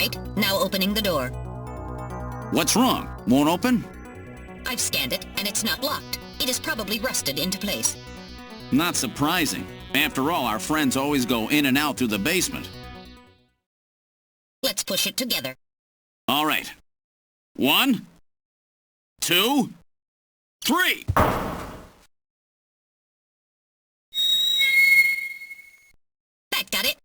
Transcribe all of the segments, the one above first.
right. Now opening the door. What's wrong? Won't open? I've scanned it, and it's not locked. It is probably rusted into place. Not surprising. After all, our friends always go in and out through the basement. Let's push it together. All right. 1, 2, 3! That got it.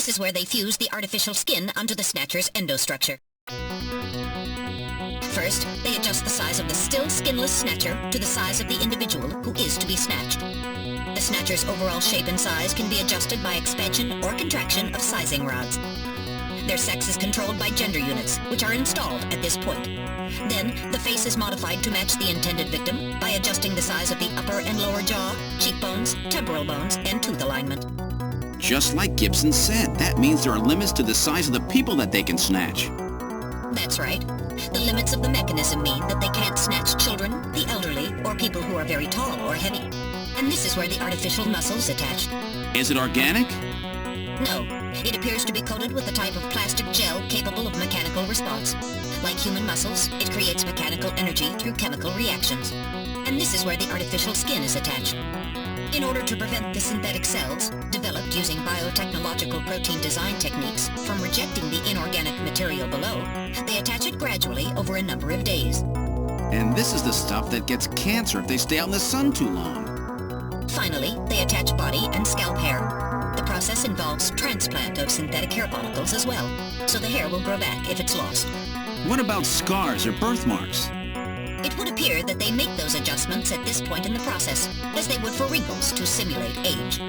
This is where they fuse the artificial skin onto the Snatcher's endostructure. First, they adjust the size of the still skinless Snatcher to the size of the individual who is to be snatched. The Snatcher's overall shape and size can be adjusted by expansion or contraction of sizing rods. Their sex is controlled by gender units, which are installed at this point. Then, the face is modified to match the intended victim by adjusting the size of the upper and lower jaw, cheekbones, temporal bones, and tooth alignment. Just like Gibson said, that means there are limits to the size of the people that they can snatch. That's right. The limits of the mechanism mean that they can't snatch children, the elderly, or people who are very tall or heavy. And this is where the artificial muscles attach. Is it organic? No. It appears to be coated with a type of plastic gel capable of mechanical response. Like human muscles, it creates mechanical energy through chemical reactions. And this is where the artificial skin is attached. In order to prevent the synthetic cells, developed using biotechnological protein design techniques, from rejecting the inorganic material below, they attach it gradually over a number of days. And this is the stuff that gets cancer if they stay out in the sun too long. Finally, they attach body and scalp hair. The process involves transplant of synthetic hair follicles as well, so the hair will grow back if it's lost. What about scars or birthmarks? It would appear that they make those adjustments at this point in the process, as they would for wrinkles to simulate age.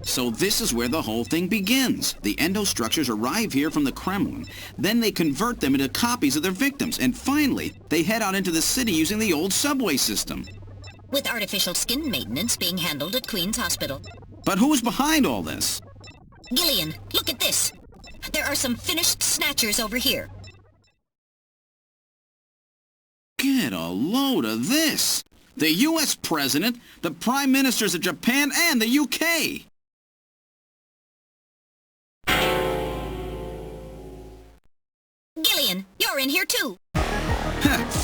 So this is where the whole thing begins. The endostructures arrive here from the Kremlin. Then they convert them into copies of their victims. And finally, they head out into the city using the old subway system. With artificial skin maintenance being handled at Queen's Hospital. But who's behind all this? Gillian, look at this. There are some finished snatchers over here. Get a load of this. The U.S. President, the Prime Ministers of Japan, and the U.K. Gillian, you're in here too.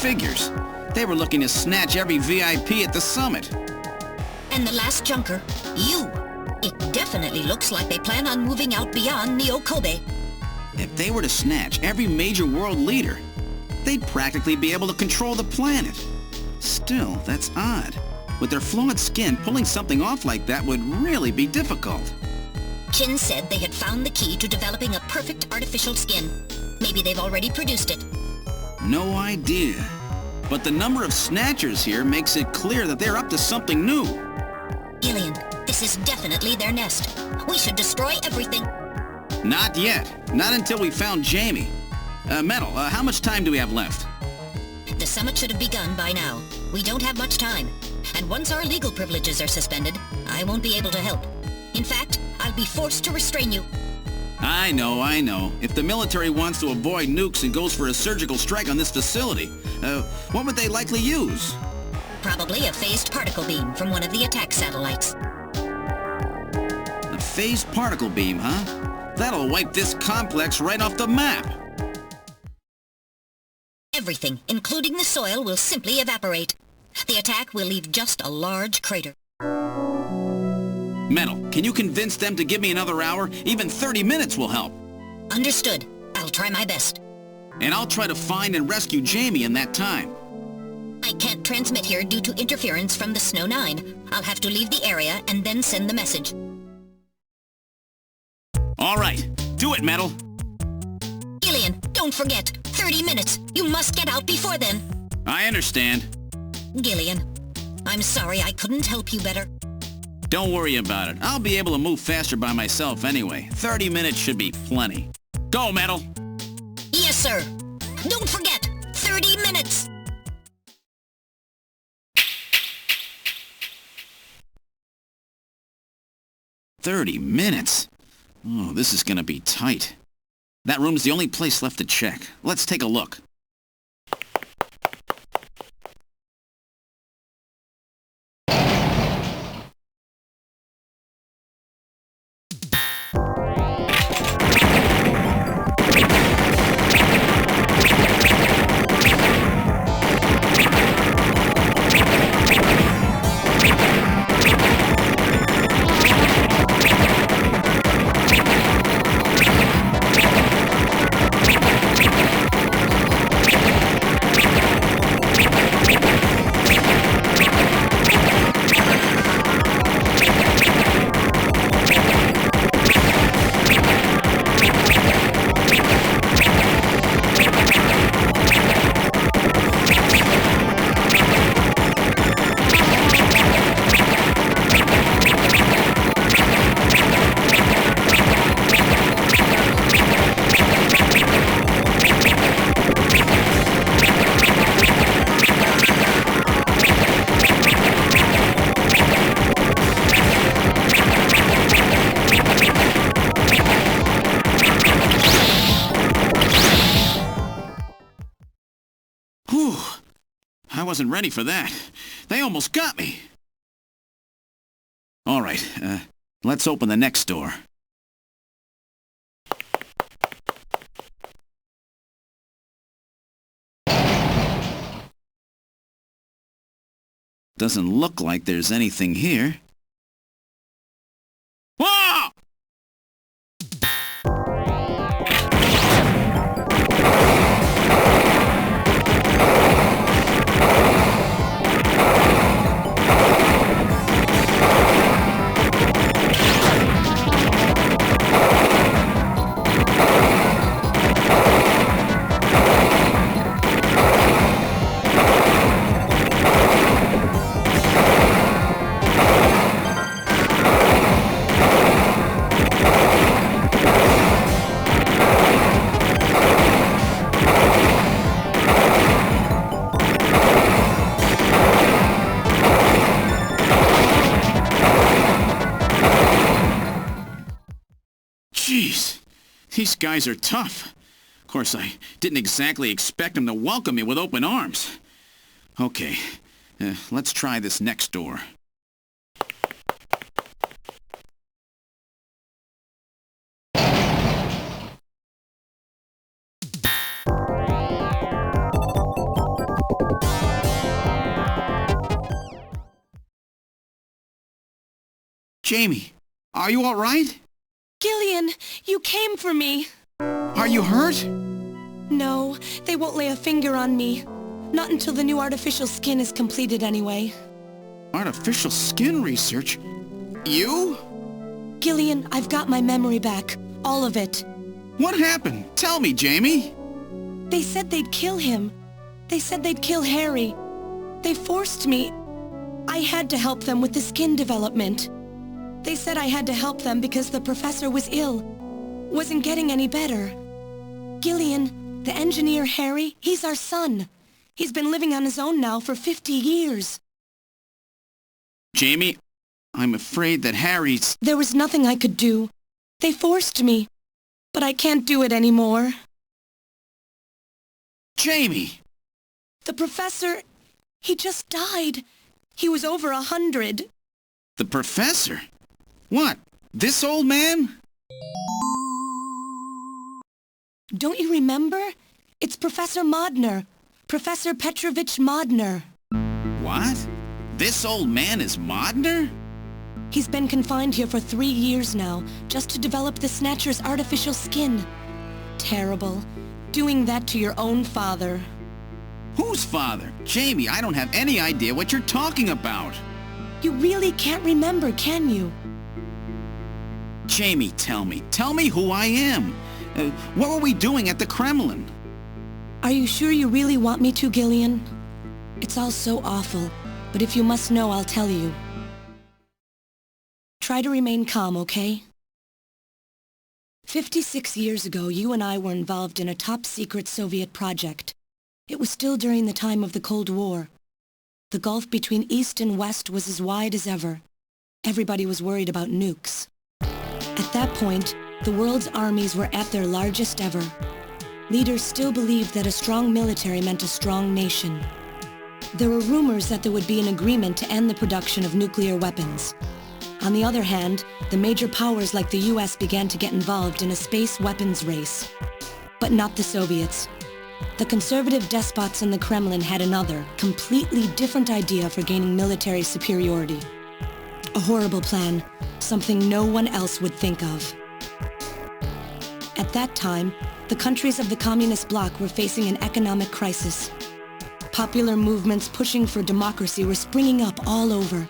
Figures. They were looking to snatch every VIP at the summit. And the last junker, you. It definitely looks like they plan on moving out beyond Neo-Kobe. If they were to snatch every major world leader, they'd practically be able to control the planet. Still, that's odd. With their flawed skin, pulling something off like that would really be difficult. Chin said they had found the key to developing a perfect artificial skin. Maybe they've already produced it. No idea. But the number of snatchers here makes it clear that they're up to something new. Gillian, this is definitely their nest. We should destroy everything. Not yet. Not until we found Jamie. Metal, how much time do we have left? The summit should have begun by now. We don't have much time. And once our legal privileges are suspended, I won't be able to help. In fact, I'll be forced to restrain you. I know. If the military wants to avoid nukes and goes for a surgical strike on this facility, what would they likely use? Probably a phased particle beam from one of the attack satellites. A phased particle beam, huh? That'll wipe this complex right off the map. Everything, including the soil, will simply evaporate. The attack will leave just a large crater. Metal, can you convince them to give me another hour? Even 30 minutes will help. Understood. I'll try my best. And I'll try to find and rescue Jamie in that time. I can't transmit here due to interference from the Snow 9. I'll have to leave the area and then send the message. All right. Do it, Metal. Gillian, don't forget. 30 minutes. You must get out before then. I understand. Gillian, I'm sorry I couldn't help you better. Don't worry about it. I'll be able to move faster by myself anyway. 30 minutes should be plenty. Go, Metal! Yes, sir. Don't forget, 30 minutes! "30 minutes? Oh, this is gonna be tight. That room's the only place left to check. Let's take a look. Whew. I wasn't ready for that. They almost got me. All right, Let's open the next door. Doesn't look like there's anything here. Whoa! Jeez, these guys are tough. Of course, I didn't exactly expect them to welcome me with open arms. Okay, let's try this next door. Jamie, are you all right? Gillian, you came for me. Are you hurt? No, they won't lay a finger on me. Not until the new artificial skin is completed anyway. Artificial skin research? You? Gillian, I've got my memory back. All of it. What happened? Tell me, Jamie. They said they'd kill him. They said they'd kill Harry. They forced me. I had to help them with the skin development. They said I had to help them because the professor was ill. Wasn't getting any better. Gillian, the engineer Harry, he's our son. He's been living on his own now for 50 years. Jamie, I'm afraid that Harry's... There was nothing I could do. They forced me. But I can't do it anymore. Jamie! The professor, he just died. He was over 100. The professor? What? This old man? Don't you remember? It's Professor Modner. Professor Petrovich Modner. What? This old man is Modner? He's been confined here for 3 years now, just to develop the Snatcher's artificial skin. Terrible. Doing that to your own father. Whose father? Jamie, I don't have any idea what you're talking about. You really can't remember, can you? Jamie, tell me. Tell me who I am. What were we doing at the Kremlin? Are you sure you really want me to, Gillian? It's all so awful, but if you must know, I'll tell you. Try to remain calm, okay? 56 years ago, you and I were involved in a top-secret Soviet project. It was still during the time of the Cold War. The gulf between East and West was as wide as ever. Everybody was worried about nukes. At that point, the world's armies were at their largest ever. Leaders still believed that a strong military meant a strong nation. There were rumors that there would be an agreement to end the production of nuclear weapons. On the other hand, the major powers like the US began to get involved in a space weapons race. But not the Soviets. The conservative despots in the Kremlin had another, completely different idea for gaining military superiority. A horrible plan, something no one else would think of. At that time, the countries of the communist bloc were facing an economic crisis. Popular movements pushing for democracy were springing up all over.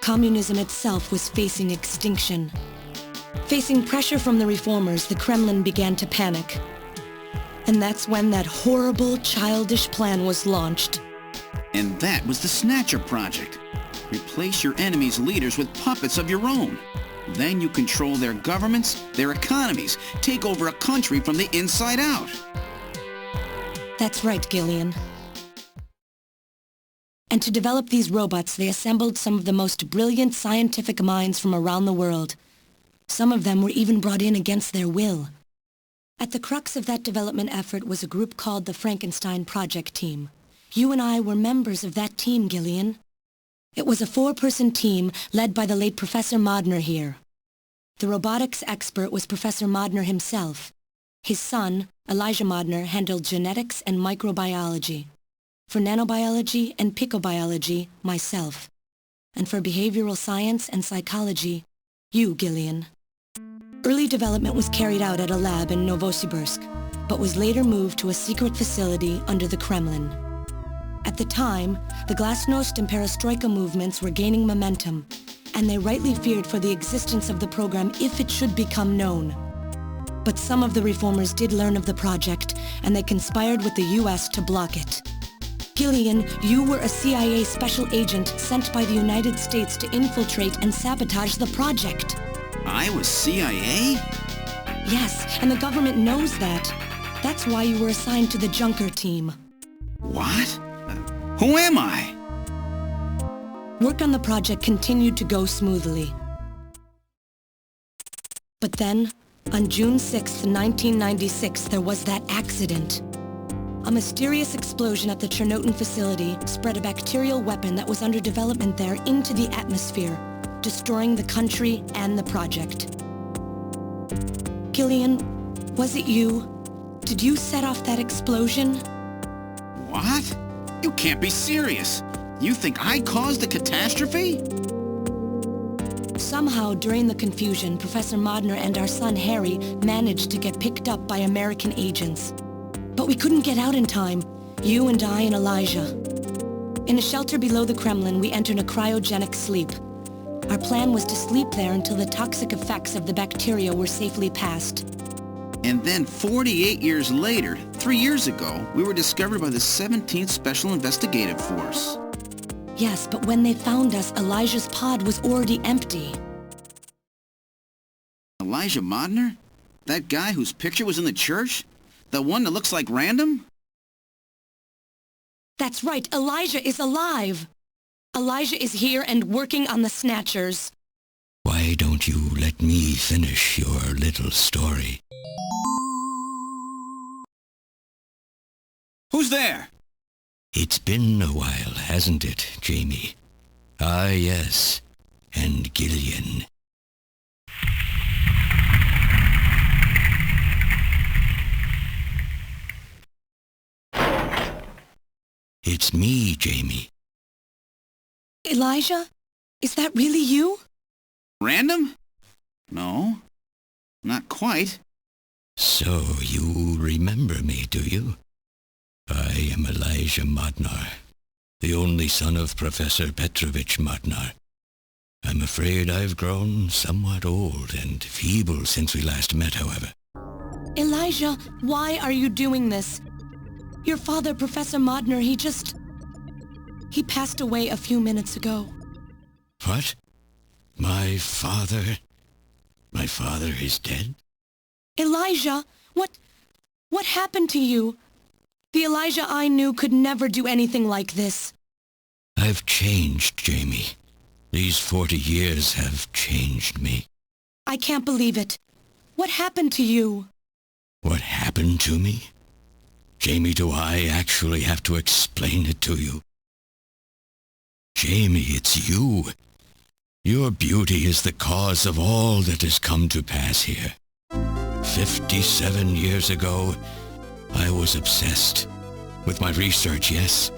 Communism itself was facing extinction. Facing pressure from the reformers, the Kremlin began to panic. And that's when that horrible, childish plan was launched. And that was the Snatcher project. Replace your enemy's leaders with puppets of your own. Then you control their governments, their economies, take over a country from the inside out. That's right, Gillian. And to develop these robots, they assembled some of the most brilliant scientific minds from around the world. Some of them were even brought in against their will. At the crux of that development effort was a group called the Frankenstein Project Team. You and I were members of that team, Gillian. It was a 4-person team led by the late Professor Modner here. The robotics expert was Professor Modner himself. His son, Elijah Modner, handled genetics and microbiology. For nanobiology and picobiology, myself. And for behavioral science and psychology, you, Gillian. Early development was carried out at a lab in Novosibirsk, but was later moved to a secret facility under the Kremlin. At the time, the Glasnost and Perestroika movements were gaining momentum, and they rightly feared for the existence of the program if it should become known. But some of the reformers did learn of the project, and they conspired with the US to block it. Gillian, you were a CIA special agent sent by the United States to infiltrate and sabotage the project. I was CIA? Yes, and the government knows that. That's why you were assigned to the Junker team. What? Who am I? Work on the project continued to go smoothly. But then, on June 6, 1996, there was that accident. A mysterious explosion at the Chernobyl facility spread a bacterial weapon that was under development there into the atmosphere, destroying the country and the project. Gillian, was it you? Did you set off that explosion? What? You can't be serious. You think I caused the catastrophe? Somehow, during the confusion, Professor Modner and our son Harry managed to get picked up by American agents. But we couldn't get out in time, you and I and Elijah. In a shelter below the Kremlin, we entered a cryogenic sleep. Our plan was to sleep there until the toxic effects of the bacteria were safely passed. And then 48 years later, 3 years ago, we were discovered by the 17th Special Investigative Force. Yes, but when they found us, Elijah's pod was already empty. Elijah Modner? That guy whose picture was in the church? The one that looks like Random? That's right, Elijah is alive! Elijah is here and working on the Snatchers. Why don't you let me finish your little story? Who's there? It's been a while, hasn't it, Jamie? Ah, yes. And Gillian. It's me, Jamie. Elijah? Is that really you? Random? No, not quite. So you remember me, do you? I am Elijah Modnar, the only son of Professor Petrovich Modnar. I'm afraid I've grown somewhat old and feeble since we last met, however. Elijah, why are you doing this? Your father, Professor Modner, he passed away a few minutes ago. What? My father? My father is dead? Elijah, what happened to you? The Elijah I knew could never do anything like this. I've changed, Jamie. These 40 years have changed me. I can't believe it. What happened to you? What happened to me? Jamie, do I actually have to explain it to you? Jamie, it's you. Your beauty is the cause of all that has come to pass here. 57 years ago, I was obsessed. With my research, yes.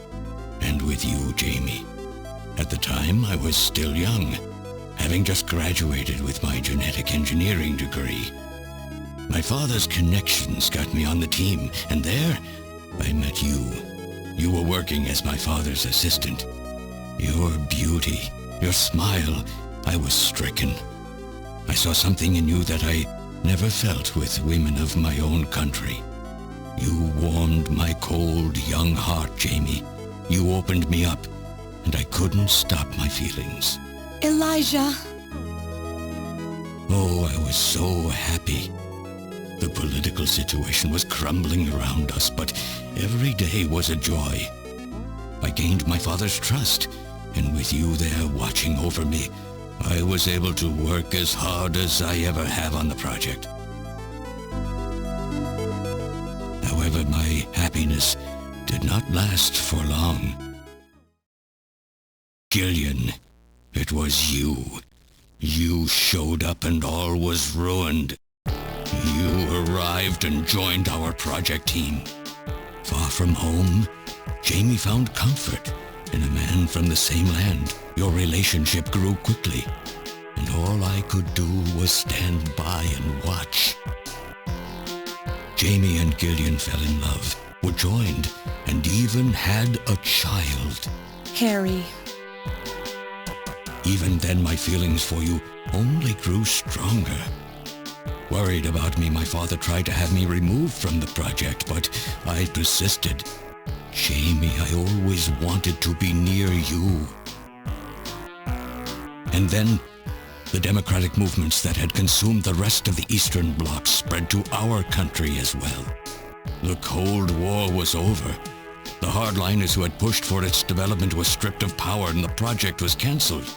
And with you, Jamie. At the time, I was still young, having just graduated with my genetic engineering degree. My father's connections got me on the team, and there, I met you. You were working as my father's assistant. Your beauty, your smile, I was stricken. I saw something in you that I never felt with women of my own country. You warmed my cold, young heart, Jamie. You opened me up, and I couldn't stop my feelings. Elijah! Oh, I was so happy. The political situation was crumbling around us, but every day was a joy. I gained my father's trust, and with you there watching over me, I was able to work as hard as I ever have on the project. However, my happiness did not last for long. Gillian, it was you. You showed up and all was ruined. You arrived and joined our project team. Far from home, Jamie found comfort in a man from the same land. Your relationship grew quickly, and all I could do was stand by and watch. Jamie and Gillian fell in love, were joined, and even had a child. Harry. Even then, my feelings for you only grew stronger. Worried about me, my father tried to have me removed from the project, but I persisted. Jamie, I always wanted to be near you. And then, the democratic movements that had consumed the rest of the Eastern Bloc spread to our country as well. The Cold War was over. The hardliners who had pushed for its development were stripped of power and the project was cancelled.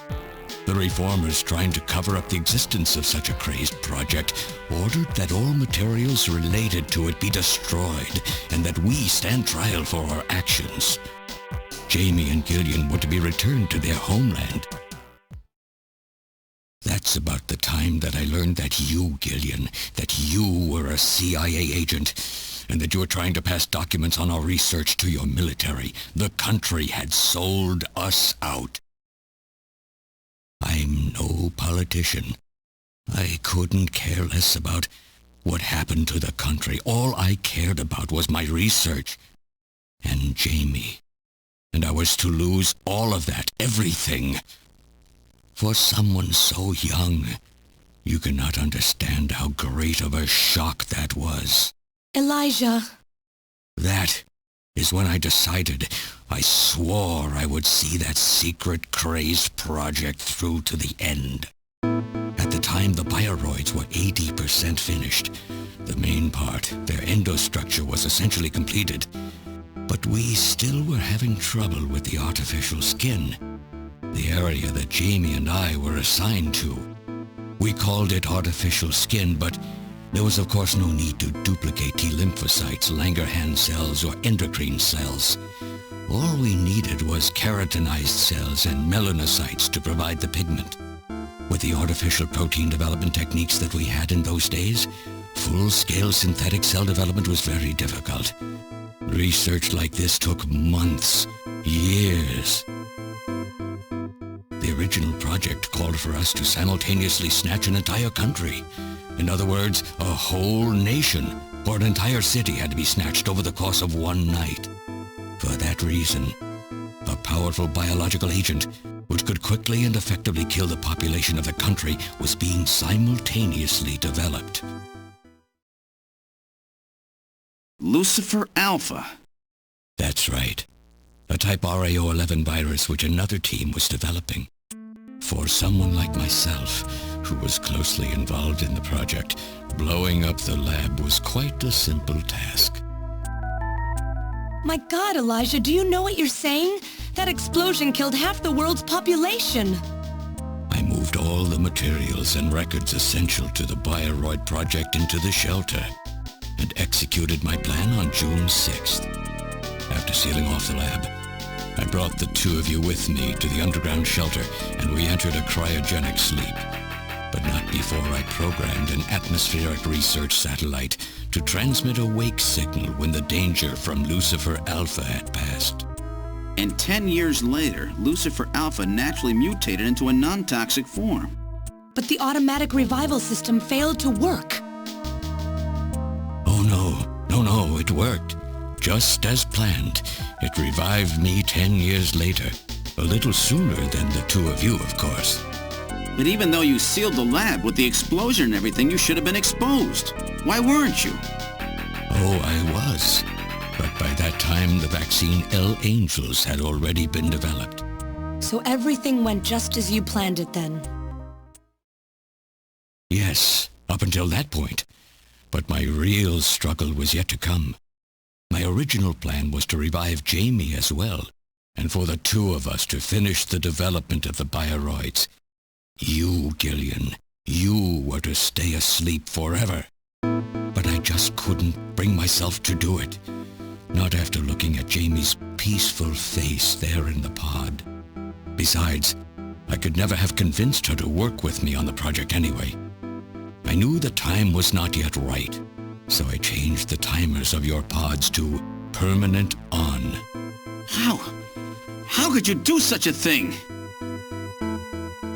The reformers, trying to cover up the existence of such a crazed project, ordered that all materials related to it be destroyed and that we stand trial for our actions. Jamie and Gillian were to be returned to their homeland. That's about the time that I learned that you, Gillian, that you were a CIA agent, and that you were trying to pass documents on our research to your military. The country had sold us out. I'm no politician. I couldn't care less about what happened to the country. All I cared about was my research and Jamie. And I was to lose all of that, everything. For someone so young, you cannot understand how great of a shock that was. Elijah. That is when I decided, I swore I would see that secret, crazed project through to the end. At the time, the bioroids were 80% finished. The main part, their endostructure, was essentially completed. But we still were having trouble with the artificial skin, the area that Jamie and I were assigned to. We called it artificial skin, but there was of course no need to duplicate T lymphocytes, Langerhans cells, or endocrine cells. All we needed was keratinized cells and melanocytes to provide the pigment. With the artificial protein development techniques that we had in those days, full-scale synthetic cell development was very difficult. Research like this took months, years. The original project called for us to simultaneously snatch an entire country. In other words, a whole nation, or an entire city, had to be snatched over the course of one night. For that reason, a powerful biological agent, which could quickly and effectively kill the population of the country, was being simultaneously developed. Lucifer Alpha. That's right. A type RAO11 virus which another team was developing. For someone like myself, who was closely involved in the project, blowing up the lab was quite a simple task. My God, Elijah, do you know what you're saying? That explosion killed half the world's population. I moved all the materials and records essential to the Bioroid project into the shelter and executed my plan on June 6th. After sealing off the lab, I brought the two of you with me to the underground shelter and we entered a cryogenic sleep. But not before I programmed an atmospheric research satellite to transmit a wake signal when the danger from Lucifer Alpha had passed. And 10 years later, Lucifer Alpha naturally mutated into a non-toxic form. But the automatic revival system failed to work. Oh no, it worked. Just as planned. It revived me 10 years later. A little sooner than the two of you, of course. But even though you sealed the lab with the explosion and everything, you should have been exposed. Why weren't you? Oh, I was. But by that time, the vaccine L Angels had already been developed. So everything went just as you planned it then? Yes, up until that point. But my real struggle was yet to come. My original plan was to revive Jamie as well, and for the two of us to finish the development of the bioroids. You, Gillian, you were to stay asleep forever. But I just couldn't bring myself to do it. Not after looking at Jamie's peaceful face there in the pod. Besides, I could never have convinced her to work with me on the project anyway. I knew the time was not yet right, so I changed the timers of your pods to permanent on. How? How could you do such a thing?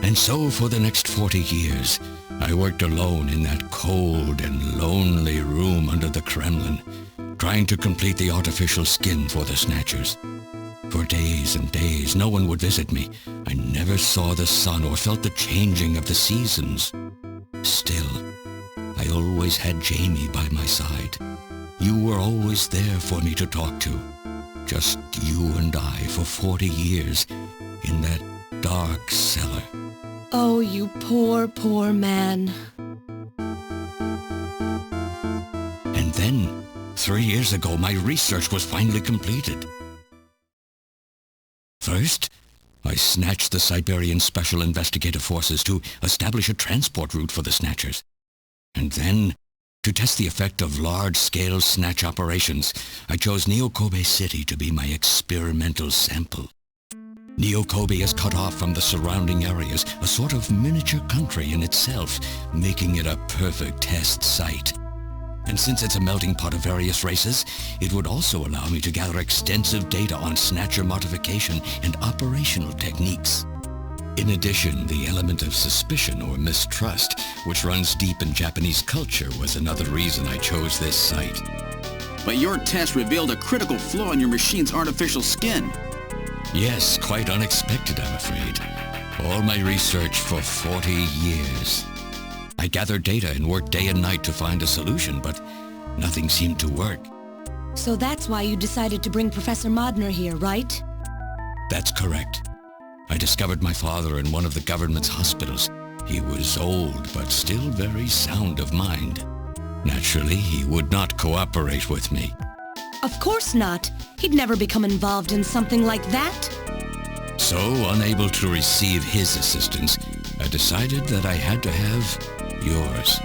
And so for the next 40 years, I worked alone in that cold and lonely room under the Kremlin, trying to complete the artificial skin for the Snatchers. For days and days, no one would visit me. I never saw the sun or felt the changing of the seasons. Still, I always had Jamie by my side. You were always there for me to talk to. Just you and I for 40 years in that dark cellar. Oh, you poor, poor man. And then, 3 years ago, my research was finally completed. First, I snatched the Siberian Special Investigative Forces to establish a transport route for the Snatchers. And then, to test the effect of large-scale snatch operations, I chose Neokobe City to be my experimental sample. Neokobe is cut off from the surrounding areas, a sort of miniature country in itself, making it a perfect test site. And since it's a melting pot of various races, it would also allow me to gather extensive data on Snatcher modification and operational techniques. In addition, the element of suspicion or mistrust, which runs deep in Japanese culture, was another reason I chose this site. But your test revealed a critical flaw in your machine's artificial skin. Yes, quite unexpected, I'm afraid. All my research for 40 years. I gathered data and worked day and night to find a solution, but nothing seemed to work. So that's why you decided to bring Professor Modner here, right? That's correct. I discovered my father in one of the government's hospitals. He was old, but still very sound of mind. Naturally, he would not cooperate with me. Of course not. He'd never become involved in something like that. So, unable to receive his assistance, I decided that I had to have yours.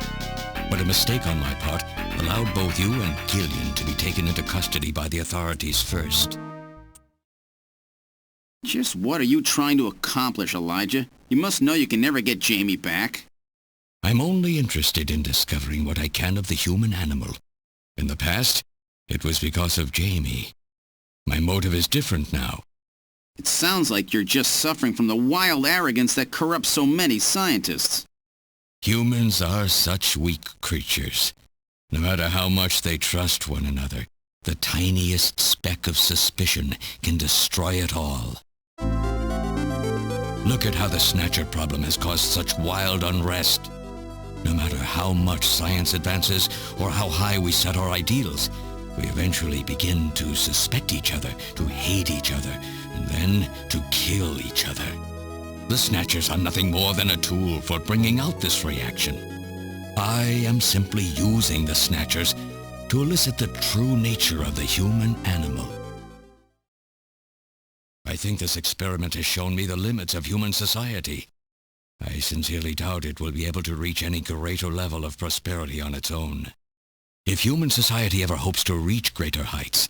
But a mistake on my part allowed both you and Gillian to be taken into custody by the authorities first. Just what are you trying to accomplish, Elijah? You must know you can never get Jamie back. I'm only interested in discovering what I can of the human animal. In the past, it was because of Jamie. My motive is different now. It sounds like you're just suffering from the wild arrogance that corrupts so many scientists. Humans are such weak creatures. No matter how much they trust one another, the tiniest speck of suspicion can destroy it all. Look at how the Snatcher problem has caused such wild unrest. No matter how much science advances or how high we set our ideals, we eventually begin to suspect each other, to hate each other, and then to kill each other. The Snatchers are nothing more than a tool for bringing out this reaction. I am simply using the Snatchers to elicit the true nature of the human animal. I think this experiment has shown me the limits of human society. I sincerely doubt it will be able to reach any greater level of prosperity on its own. If human society ever hopes to reach greater heights,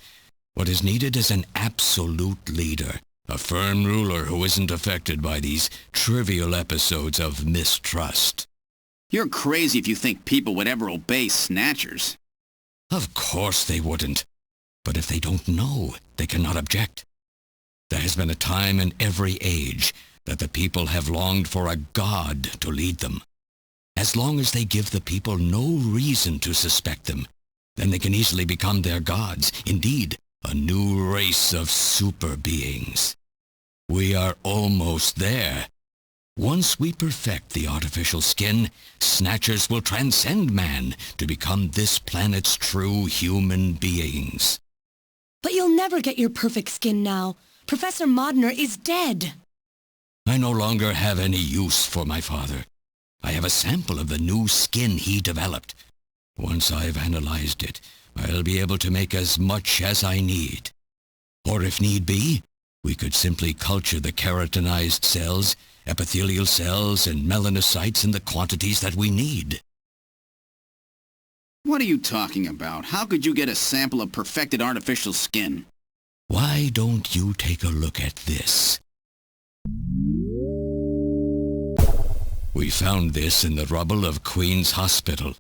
what is needed is an absolute leader, a firm ruler who isn't affected by these trivial episodes of mistrust. You're crazy if you think people would ever obey Snatchers. Of course they wouldn't. But if they don't know, they cannot object. There has been a time in every age that the people have longed for a god to lead them. As long as they give the people no reason to suspect them, then they can easily become their gods, indeed, a new race of super beings. We are almost there. Once we perfect the artificial skin, Snatchers will transcend man to become this planet's true human beings. But you'll never get your perfect skin now. Professor Modner is dead. I no longer have any use for my father. I have a sample of the new skin he developed. Once I've analyzed it, I'll be able to make as much as I need. Or if need be, we could simply culture the keratinized cells, epithelial cells, and melanocytes in the quantities that we need. What are you talking about? How could you get a sample of perfected artificial skin? Why don't you take a look at this? We found this in the rubble of Queen's Hospital.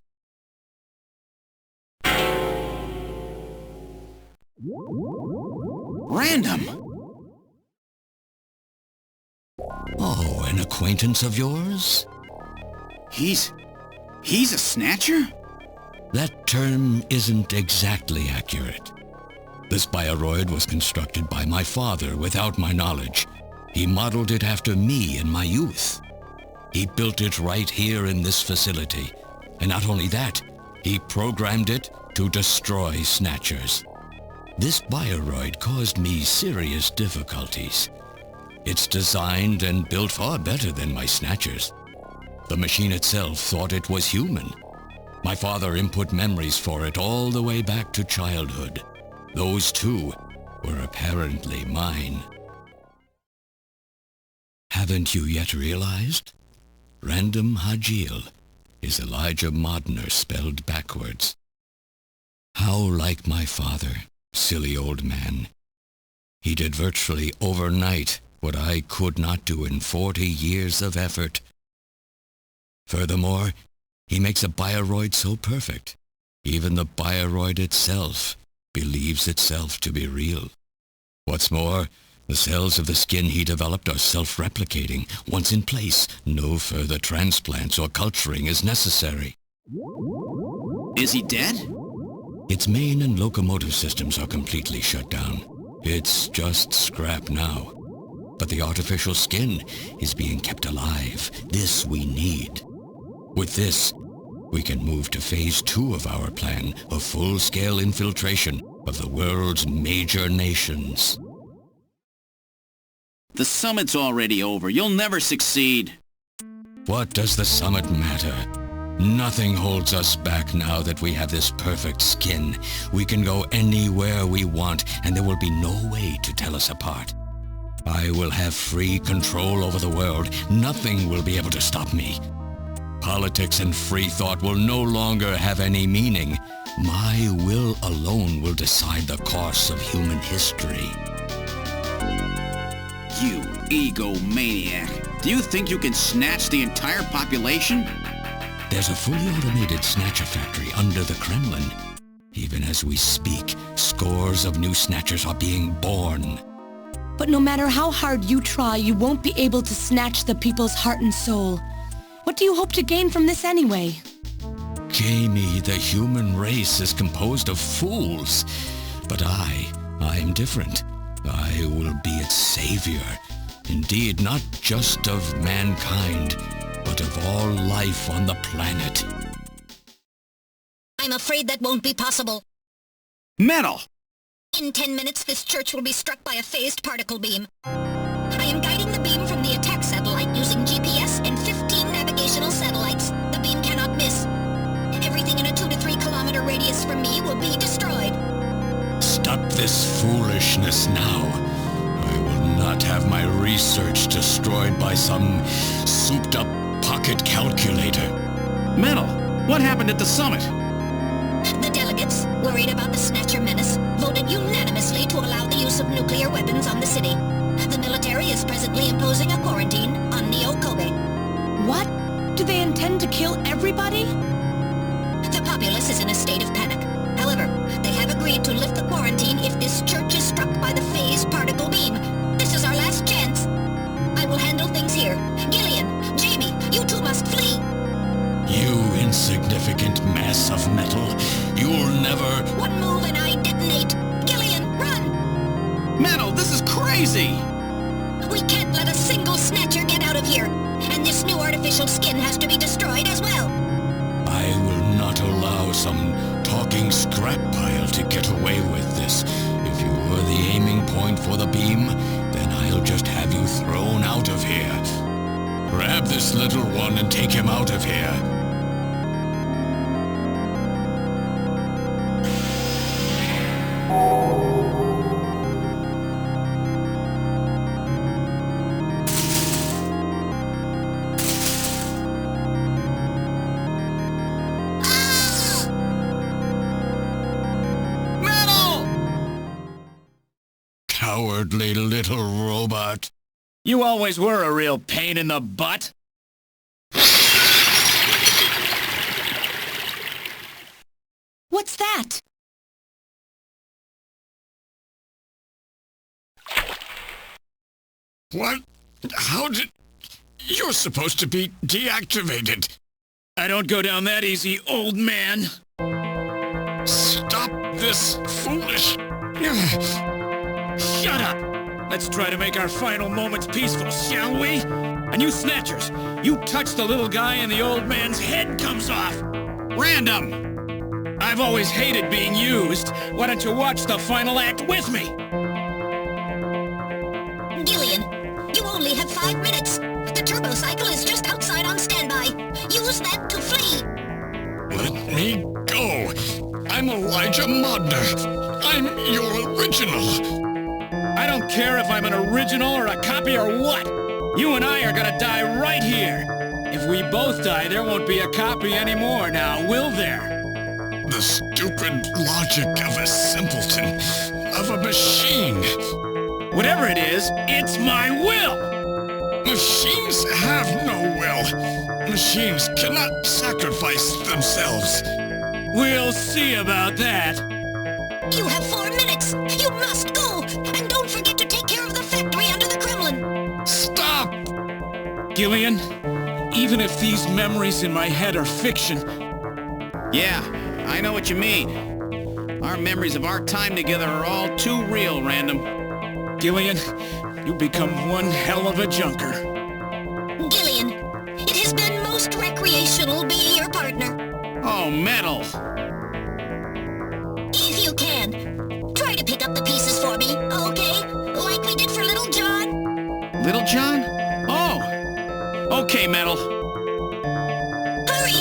Random! Oh, an acquaintance of yours? He's a Snatcher? That term isn't exactly accurate. This bioroid was constructed by my father without my knowledge. He modeled it after me in my youth. He built it right here in this facility. And not only that, he programmed it to destroy Snatchers. This bioroid caused me serious difficulties. It's designed and built far better than my Snatchers. The machine itself thought it was human. My father input memories for it all the way back to childhood. Those too were apparently mine. Haven't you yet realized? Random Hajil is Elijah Modner spelled backwards. How like my father, silly old man. He did virtually overnight what I could not do in 40 years of effort. Furthermore, he makes a bioroid so perfect, even the bioroid itself believes itself to be real. What's more, the cells of the skin he developed are self-replicating. Once in place, no further transplants or culturing is necessary. Is he dead? Its main and locomotive systems are completely shut down. It's just scrap now. But the artificial skin is being kept alive. This we need. With this, we can move to phase 2 of our plan of full-scale infiltration of the world's major nations. The summit's already over. You'll never succeed. What does the summit matter? Nothing holds us back now that we have this perfect skin. We can go anywhere we want, and there will be no way to tell us apart. I will have free control over the world. Nothing will be able to stop me. Politics and free thought will no longer have any meaning. My will alone will decide the course of human history. You egomaniac. Do you think you can snatch the entire population? There's a fully automated Snatcher factory under the Kremlin. Even as we speak, scores of new Snatchers are being born. But no matter how hard you try, you won't be able to snatch the people's heart and soul. What do you hope to gain from this anyway? Jamie, the human race is composed of fools. But I am different. I will be its savior. Indeed, not just of mankind, but of all life on the planet. I'm afraid that won't be possible. Metal! In 10 minutes, this church will be struck by a phased particle beam. I am guiding the beam from the attack satellite using GPS and 15 navigational satellites. The beam cannot miss. Everything in a 2 to 3 kilometer radius from me will be destroyed. Stop this foolishness now. I will not have my research destroyed by some souped-up pocket calculator. Metal, what happened at the summit? The delegates, worried about the Snatcher menace, voted unanimously to allow the use of nuclear weapons on the city. The military is presently imposing a quarantine on Neo-Kobe. What? Do they intend to kill everybody? The populace is in a state of panic. However, they have agreed to lift the quarantine if this church is struck by the phased particle beam. This is our last chance. I will handle things here. Gillian, Jamie, you two must flee. You insignificant mass of metal. You'll never... One move and I detonate. Gillian, run! Metal, this is crazy! We can't let a single Snatcher get out of here. And this new artificial skin has to be destroyed as well. I will not allow some talking scrap pile to get away with this. If you were the aiming point for the beam, then I'll just have you thrown out of here. Grab this little one and take him out of here. Cowardly little robot. You always were a real pain in the butt. What's that? What? How did... You're supposed to be deactivated. I don't go down that easy, old man. Stop this foolish... Shut up! Let's try to make our final moments peaceful, shall we? And you Snatchers, you touch the little guy and the old man's head comes off. Random! I've always hated being used. Why don't you watch the final act with me? Gillian, you only have 5 minutes. The turbo cycle is just outside on standby. Use that to flee. Let me go. I'm Elijah Modner. I'm your original. I don't care if I'm an original or a copy or what. You and I are gonna die right here. If we both die, there won't be a copy anymore now, will there? The stupid logic of a simpleton, of a machine. Whatever it is, it's my will! Machines have no will. Machines cannot sacrifice themselves. We'll see about that. You have 4 minutes. You must go. And don't forget to take care of the factory under the Kremlin. Stop! Gillian, even if these memories in my head are fiction... Yeah, I know what you mean. Our memories of our time together are all too real, Random. Gillian, you become one hell of a junker. Gillian, it has been most recreational being your partner. Oh, metal! If you can, try to pick up the pieces for me, okay? Like we did for Little John. Little John? Oh! Okay, Metal. Hurry!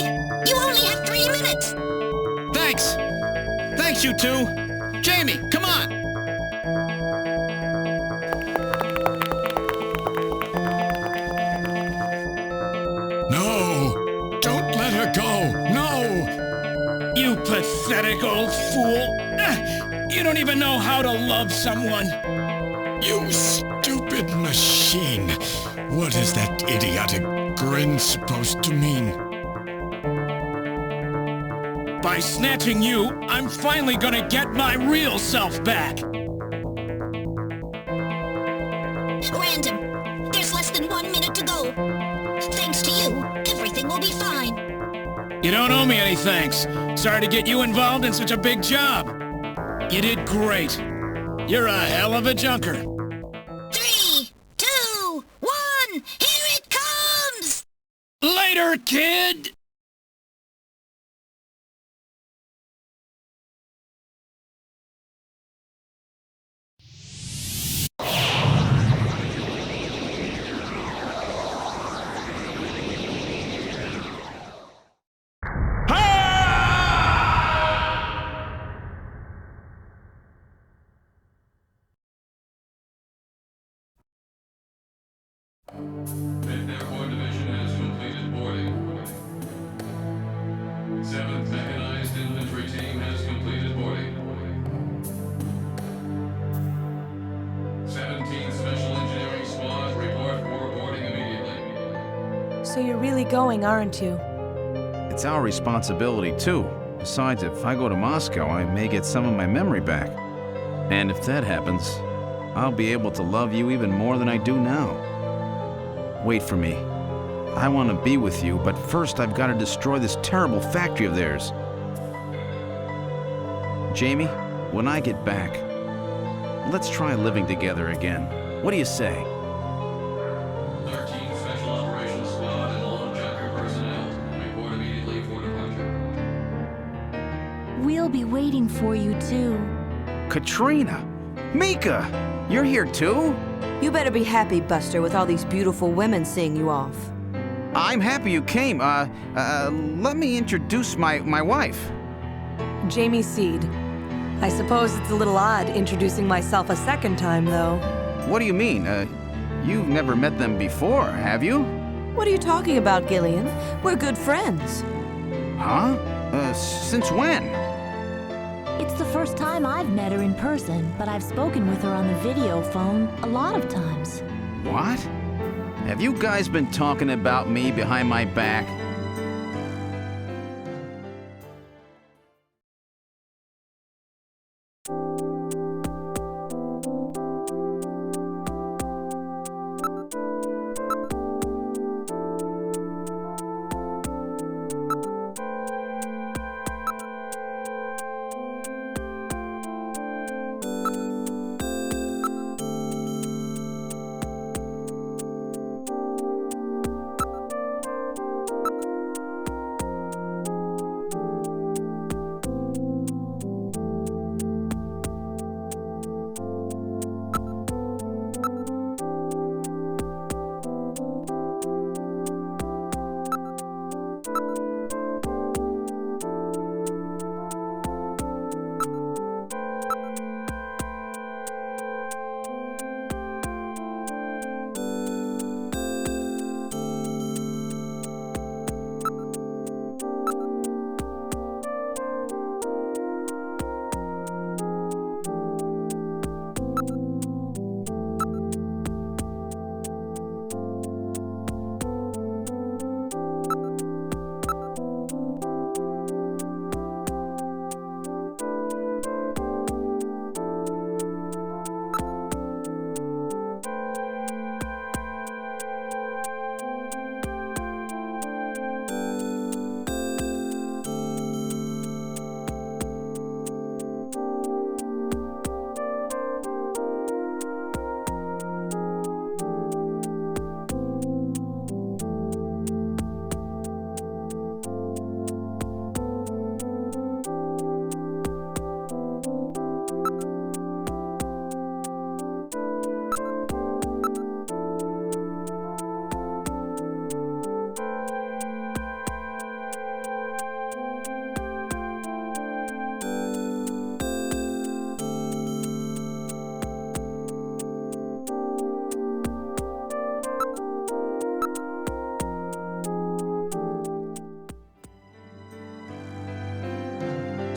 You only have 3 minutes. Thanks! Thanks, you two! Jamie, come on! No! Don't let her go! No! You pathetic old fool! You don't even know how to love someone! You stupid machine! What is that idiotic grin supposed to mean? By snatching you, I'm finally gonna get my real self back! Random, there's less than 1 minute to go. Thanks to you, everything will be fine. You don't owe me any thanks. Sorry to get you involved in such a big job. You did great. You're a hell of a junker. 3, 2, 1, here it comes! Later, kid! Fifth Airborne Division has completed boarding. 7th Mechanized Infantry Team has completed boarding. 17th Special Engineering Squad report for boarding immediately. So you're really going, aren't you? It's our responsibility, too. Besides, if I go to Moscow, I may get some of my memory back. And if that happens, I'll be able to love you even more than I do now. Wait for me. I want to be with you, but first I've got to destroy this terrible factory of theirs. Jamie, when I get back, let's try living together again. What do you say? 13th Special Operations Squad and all junker personnel report immediately for departure. We'll be waiting for you, too. Katrina! Mika! You're here too? You better be happy, Buster, with all these beautiful women seeing you off. I'm happy you came. Let me introduce my wife. Jamie Seed. I suppose it's a little odd introducing myself a second time, though. What do you mean? You've never met them before, have you? What are you talking about, Gillian? We're good friends. Huh? Since when? It's the first time I've met her in person, but I've spoken with her on the video phone a lot of times. What? Have you guys been talking about me behind my back?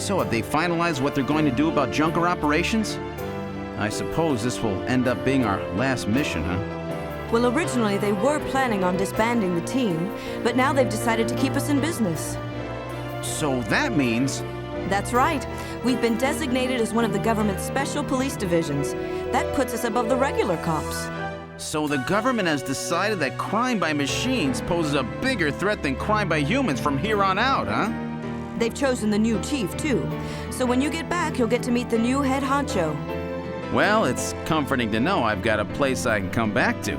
So have they finalized what they're going to do about Junker operations? I suppose this will end up being our last mission, huh? Well, originally they were planning on disbanding the team, but now they've decided to keep us in business. So that means... That's right. We've been designated as one of the government's special police divisions. That puts us above the regular cops. So the government has decided that crime by machines poses a bigger threat than crime by humans from here on out, huh? They've chosen the new chief, too. So when you get back, you'll get to meet the new head honcho. Well, it's comforting to know I've got a place I can come back to.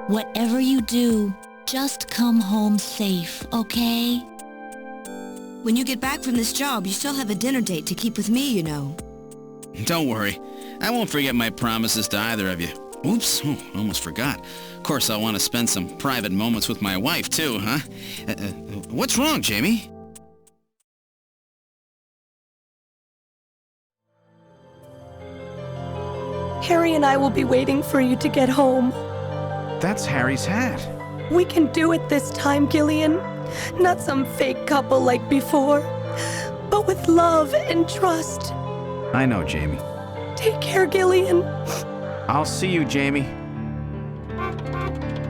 Whatever you do, just come home safe, okay? When you get back from this job, you still have a dinner date to keep with me, you know. Don't worry. I won't forget my promises to either of you. Oops, almost forgot. Of course, I'll want to spend some private moments with my wife, too, huh? What's wrong, Jamie? Harry and I will be waiting for you to get home. That's Harry's hat. We can do it this time, Gillian. Not some fake couple like before, but with love and trust. I know, Jamie. Take care, Gillian. I'll see you, Jamie.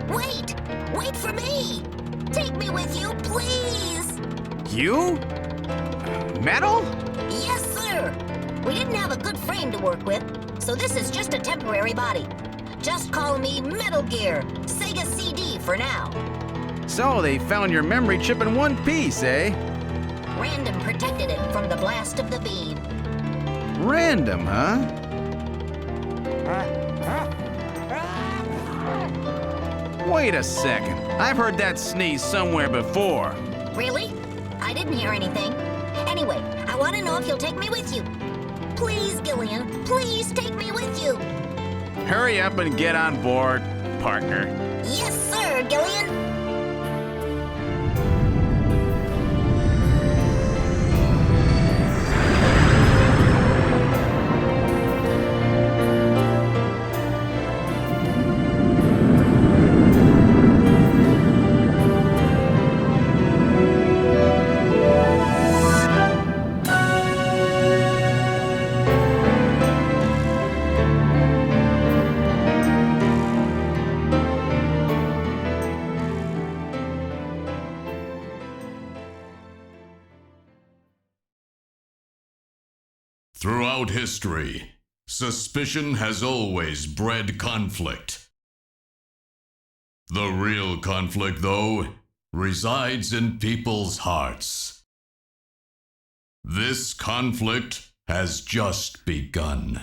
Wait! Wait for me! Take me with you, please! You? Metal? Yes, sir! We didn't have a good frame to work with, so this is just a temporary body. Just call me Metal Gear, Sega CD for now. So they found your memory chip in one piece, eh? Random protected it from the blast of the beam. Random, huh? Wait a second. I've heard that sneeze somewhere before. Really? I didn't hear anything. Anyway, I want to know if you'll take me with you. Please, Gillian, please take me with you. Hurry up and get on board, partner. Yes, sir, Gillian. Throughout history, suspicion has always bred conflict. The real conflict, though, resides in people's hearts. This conflict has just begun.